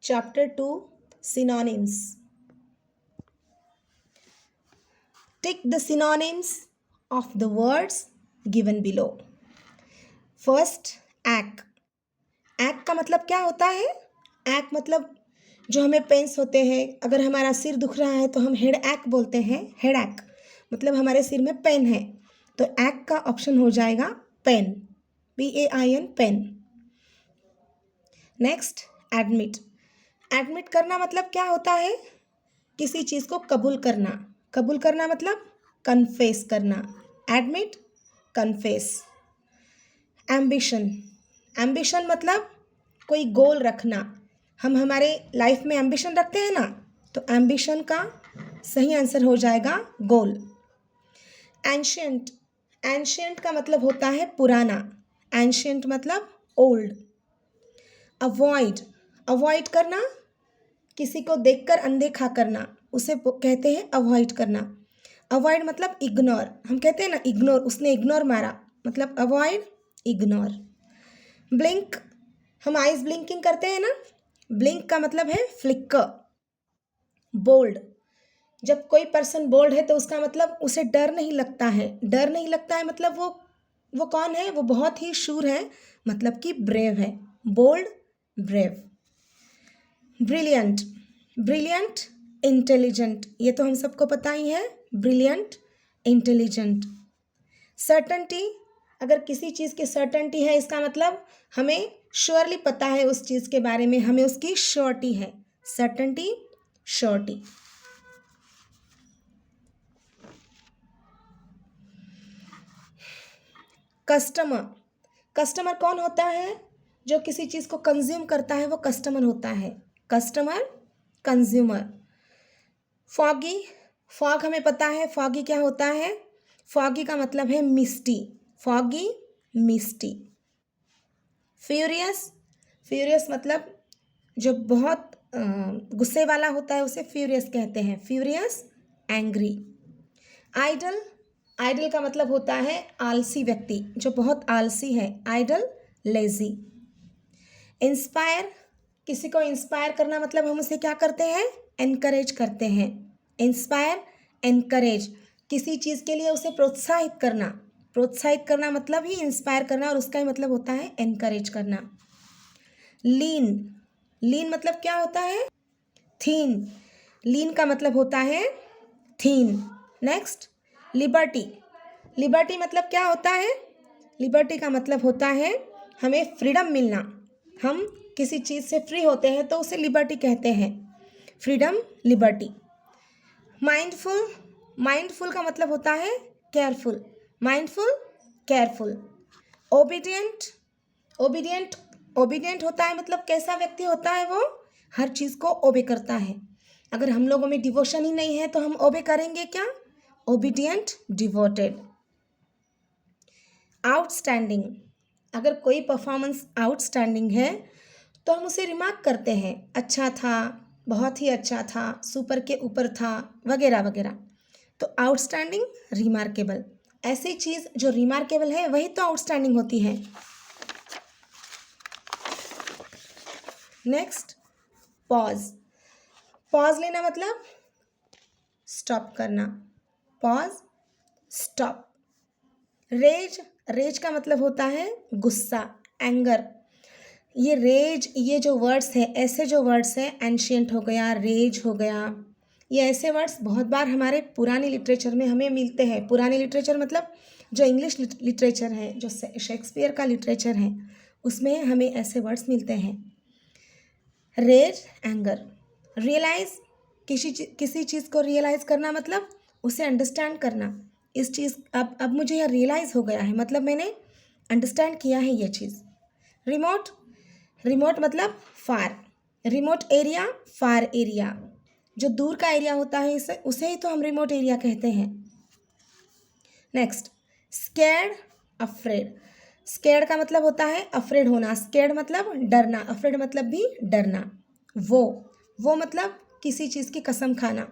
Chapter 2 Synonyms. Tick the synonyms of the words given below. First, ache. Ache का मतलब क्या होता है? Ache मतलब जो हमें पेन्स होते हैं, अगर हमारा सिर दुख रहा है तो हम हेड एक बोलते हैं. हेड एक मतलब हमारे सिर में पेन है, तो एक का ऑप्शन हो जाएगा pain. PAIN pain. Next, admit. Admit करना मतलब क्या होता है? किसी चीज़ को कबूल करना. कबूल करना मतलब कन्फेस करना. Admit, confess. एम्बिशन. एम्बिशन मतलब कोई गोल रखना. हम हमारे लाइफ में एम्बिशन रखते हैं ना, तो एम्बिशन का सही आंसर हो जाएगा गोल. एंशियंट. एंशियंट का मतलब होता है पुराना. एंशियंट मतलब ओल्ड. अवॉइड. अवॉइड करना, किसी को देखकर अनदेखा करना, उसे कहते हैं अवॉइड करना. अवॉइड मतलब इग्नोर. हम कहते हैं ना इग्नोर, उसने इग्नोर मारा, मतलब अवॉइड, इग्नोर. ब्लिंक. हम आइज ब्लिंकिंग करते हैं ना, ब्लिंक का मतलब है फ्लिकर. बोल्ड. जब कोई पर्सन बोल्ड है तो उसका मतलब उसे डर नहीं लगता है. डर नहीं लगता है मतलब वो कौन है? वो बहुत ही शूर है, मतलब कि ब्रेव है. Bold, brave. Brilliant. Brilliant, intelligent. ये तो हम सबको पता ही है. Brilliant, intelligent. सर्टेनिटी. अगर किसी चीज़ की सर्टेनिटी है, इसका मतलब हमें श्योरली पता है उस चीज़ के बारे में, हमें उसकी श्योरिटी है. Certainty, surety. कस्टमर. कस्टमर कौन होता है? जो किसी चीज़ को कंज्यूम करता है वो कस्टमर होता है. Customer, consumer. फॉगी. फॉग हमें पता है फॉगी क्या होता है. फॉगी का मतलब है मिस्टी. फॉगी, मिस्टी. फ्यूरियस. फ्यूरियस मतलब जो बहुत गुस्से वाला होता है उसे फ्यूरियस कहते हैं. Furious, angry. आइडल. आइडल का मतलब होता है आलसी व्यक्ति, जो बहुत आलसी है. Idle, lazy. इंस्पायर. किसी को इंस्पायर करना मतलब हम उसे क्या करते हैं? एनकरेज करते हैं. Inspire, encourage. किसी चीज़ के लिए उसे प्रोत्साहित करना. प्रोत्साहित करना मतलब ही इंस्पायर करना, और उसका ही मतलब होता है एनकरेज करना. लीन. लीन मतलब क्या होता है? थीन. लीन का मतलब होता है थीन. Next, liberty. लिबर्टी मतलब क्या होता है? लिबर्टी का मतलब होता है हमें फ्रीडम मिलना. हम किसी चीज़ से फ्री होते हैं तो उसे लिबर्टी कहते हैं. Freedom, liberty. माइंडफुल. माइंडफुल का मतलब होता है careful. Mindful, careful. Obedient. Obedient. Obedient होता है मतलब कैसा व्यक्ति होता है? वो हर चीज़ को ओबे करता है. अगर हम लोगों में डिवोशन ही नहीं है तो हम ओबे करेंगे क्या? Obedient, devoted. आउटस्टैंडिंग. अगर कोई परफॉर्मेंस आउटस्टैंडिंग है तो हम उसे रिमार्क करते हैं. अच्छा था, बहुत ही अच्छा था, सुपर के ऊपर था, वगैरह वगैरह. तो आउटस्टैंडिंग, रिमार्केबल. ऐसी चीज़ जो रिमार्केबल है वही तो आउटस्टैंडिंग होती है. Next, pause. पॉज लेना मतलब स्टॉप करना. Pause, stop. रेज. रेज का मतलब होता है गुस्सा, एंगर. ये रेज, ये जो वर्ड्स है, ऐसे जो वर्ड्स हैं, एंशियंट हो गया, रेज हो गया, ये ऐसे वर्ड्स बहुत बार हमारे पुरानी लिटरेचर में हमें मिलते हैं. पुरानी लिटरेचर मतलब जो इंग्लिश लिटरेचर है, जो शेक्सपियर का लिटरेचर है, उसमें हमें ऐसे वर्ड्स मिलते हैं. Rage, anger. रियलाइज. किसी चीज़ को रियलाइज करना मतलब उसे अंडरस्टैंड करना. इस चीज़ अब मुझे यह रियलाइज़ हो गया है, मतलब मैंने अंडरस्टैंड किया है ये चीज़. रिमोट. रिमोट मतलब फार. रिमोट एरिया, फार एरिया. जो दूर का एरिया होता है उसे ही तो हम रिमोट एरिया कहते हैं. Next, scared, afraid. स्कैर्ड का मतलब होता है अफ्रेड होना. स्कैर्ड मतलब डरना, अफ्रेड मतलब भी डरना. वो मतलब किसी चीज़ की कसम खाना,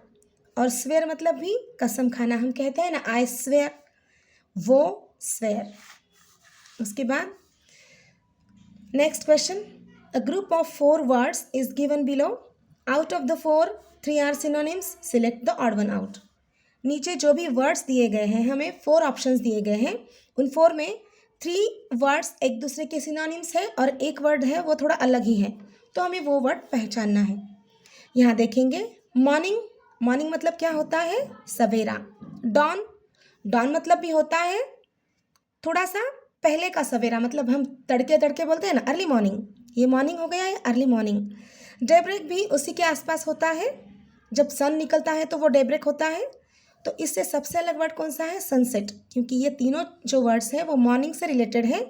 और स्वेयर मतलब भी कसम खाना. हम कहते हैं ना आई स्वेयर, वो स्वेयर. उसके बाद next question, A group of 4 words is given below. Out of the 4, 3 are synonyms. Select the odd one out. नीचे जो भी वर्ड्स दिए गए हैं, हमें 4 ऑप्शंस दिए गए हैं. उन 4 में 3 वर्ड्स एक दूसरे के सिनोनिम्स है और एक वर्ड है वो थोड़ा अलग ही है, तो हमें वो वर्ड पहचानना है. यहाँ देखेंगे मॉर्निंग. मॉर्निंग मतलब क्या होता है? सवेरा. डॉन. डॉन मतलब भी होता है थोड़ा सा पहले का सवेरा, मतलब हम तड़के तड़के बोलते हैं ना, अर्ली मॉर्निंग. ये मॉर्निंग हो गया है, अर्ली मॉर्निंग. डेब्रेक भी उसी के आसपास होता है. जब सन निकलता है तो वो डेब्रेक होता है. तो इससे सबसे अलग वर्ड कौन सा है? सनसेट. क्योंकि ये तीनों जो वर्ड्स हैं वो मॉर्निंग से रिलेटेड है.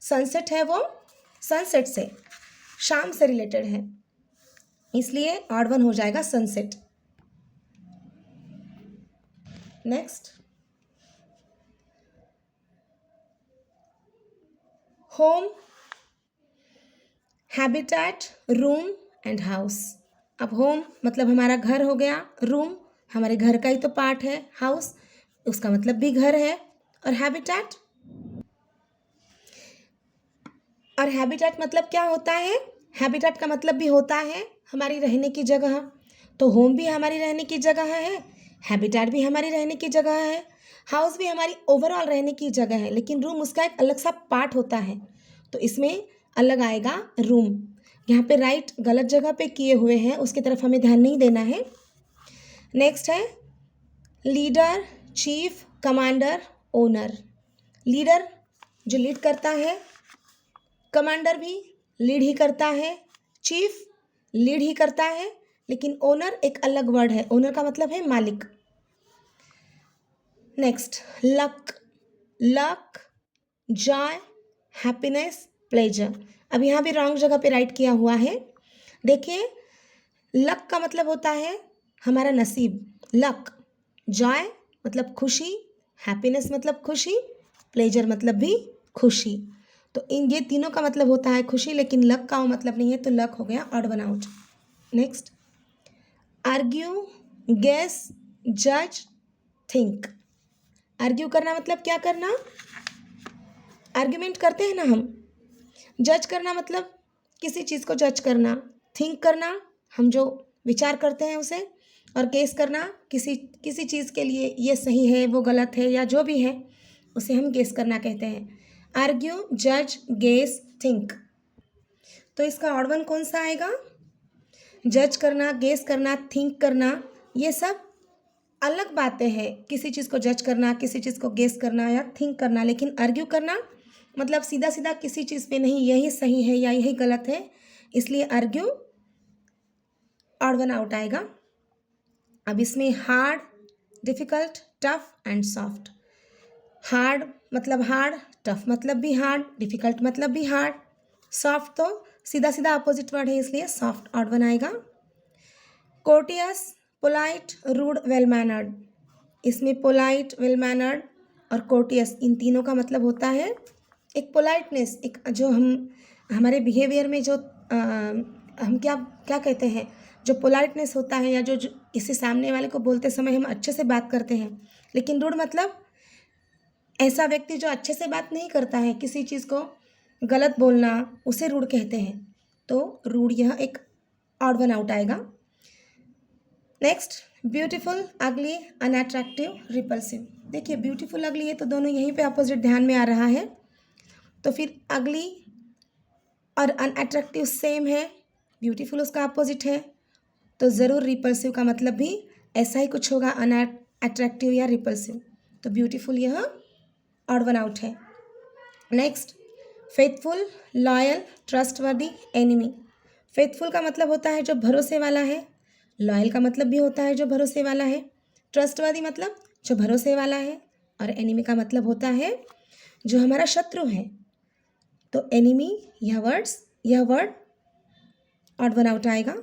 सनसेट है वो सनसेट से, शाम से रिलेटेड है, इसलिए ऑड वन हो जाएगा sunset. Next, home, habitat, room and house. अब होम मतलब हमारा घर हो गया, रूम हमारे घर का ही तो पार्ट है, हाउस उसका मतलब भी घर है, और हैबिटेट मतलब क्या होता है? हैबिटेट का मतलब भी होता है हमारी रहने की जगह. तो होम भी हमारी रहने की जगह है, हैबिटेट भी हमारी रहने की जगह है, हाउस भी हमारी ओवरऑल रहने की जगह है, लेकिन रूम उसका एक अलग सा पार्ट होता है, तो इसमें अलग आएगा रूम. यहाँ पे राइट गलत जगह पे किए हुए हैं, उसकी तरफ हमें ध्यान नहीं देना है. नेक्स्ट है leader, chief, commander, owner. Leader जो लीड करता है, कमांडर भी लीड ही करता है, चीफ लीड ही करता है, लेकिन ओनर एक अलग वर्ड है. ओनर का मतलब है मालिक. Next, luck. Luck, Joy, happiness, pleasure. अब यहाँ भी रॉन्ग जगह पे राइट किया हुआ है. देखिए, लक का मतलब होता है हमारा नसीब, लक. जॉय मतलब खुशी, हैप्पीनेस मतलब खुशी, प्लेजर मतलब भी खुशी. तो इन ये तीनों का मतलब होता है खुशी, लेकिन लक का वो मतलब नहीं है, तो लक हो गया odd one out. Next, argue, guess, जज, थिंक. आर्ग्यू करना मतलब क्या करना? आर्ग्यूमेंट करते हैं ना हम. जज करना मतलब किसी चीज़ को जज करना. थिंक करना हम जो विचार करते हैं उसे, और गेस करना किसी चीज़ के लिए ये सही है वो गलत है या जो भी है उसे हम गेस करना कहते हैं. आर्ग्यू, जज, गेस, थिंक. तो इसका ऑड वन कौन सा आएगा? जज करना, गेस करना, थिंक करना, ये सब अलग बातें हैं. किसी चीज़ को जज करना, किसी चीज़ को गेस करना या थिंक करना, लेकिन आर्ग्यू करना मतलब सीधा सीधा किसी चीज़ पे नहीं, यही सही है या यही गलत है, इसलिए आर्ग्यू ऑड वन आउट आएगा. अब इसमें hard, difficult, tough and soft. Hard मतलब हार्ड, टफ मतलब भी हार्ड, डिफ़िकल्ट मतलब भी हार्ड, सॉफ्ट तो सीधा सीधा अपोजिट वर्ड है, इसलिए सॉफ्ट ऑड वन आएगा. Courteous, polite, rude, well mannered. इसमें पोलाइट, वेल मैनर्ड और कोर्टियस इन तीनों का मतलब होता है एक पोलाइटनेस, एक जो हम हमारे बिहेवियर में जो हम क्या क्या कहते हैं, जो पोलाइटनेस होता है, या जो किसी सामने वाले को बोलते समय हम अच्छे से बात करते हैं. लेकिन रूड मतलब ऐसा व्यक्ति जो अच्छे से बात नहीं करता है, किसी चीज़ को गलत बोलना, उसे रूड कहते हैं. तो रूड यह एक ऑड वन आउट आएगा. नेक्स्ट, ब्यूटीफुल, अगली, अनअट्रैक्टिव, रिपल्सिव. देखिए, ब्यूटीफुल, अगली, ये तो दोनों यहीं पे अपोजिट ध्यान में आ रहा है, तो फिर अगली और अनअट्रैक्टिव सेम है, ब्यूटीफुल उसका अपोजिट है, तो ज़रूर रिपल्सिव का मतलब भी ऐसा ही कुछ होगा, अनअट्रैक्टिव या रिपल्सिव. तो ब्यूटीफुल यह ऑड वन आउट है. Next, faithful, loyal, trustworthy, enemy. Faithful का मतलब होता है जो भरोसे वाला है, लॉयल का मतलब भी होता है जो भरोसे वाला है, ट्रस्टवर्दी मतलब जो भरोसे वाला है, और एनिमी का मतलब होता है जो हमारा शत्रु है. तो एनिमी यह वर्ड ऑड वन आउट आएगा.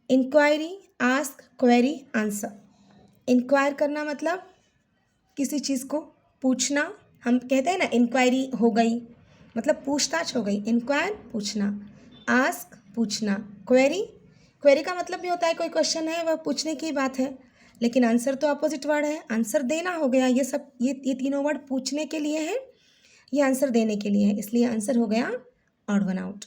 Inquiry, ask, query, answer. Inquire करना मतलब किसी चीज़ को पूछना, हम कहते हैं ना इंक्वायरी हो गई मतलब पूछताछ हो गई. इंक्वायर पूछना, आस्क पूछना, क्वेरी का मतलब भी होता है कोई क्वेश्चन है वह पूछने की बात है, लेकिन आंसर तो अपोजिट वर्ड है, आंसर देना हो गया. ये सब ये तीनों वर्ड पूछने के लिए है, ये आंसर देने के लिए है, इसलिए आंसर हो गया ऑड वन आउट.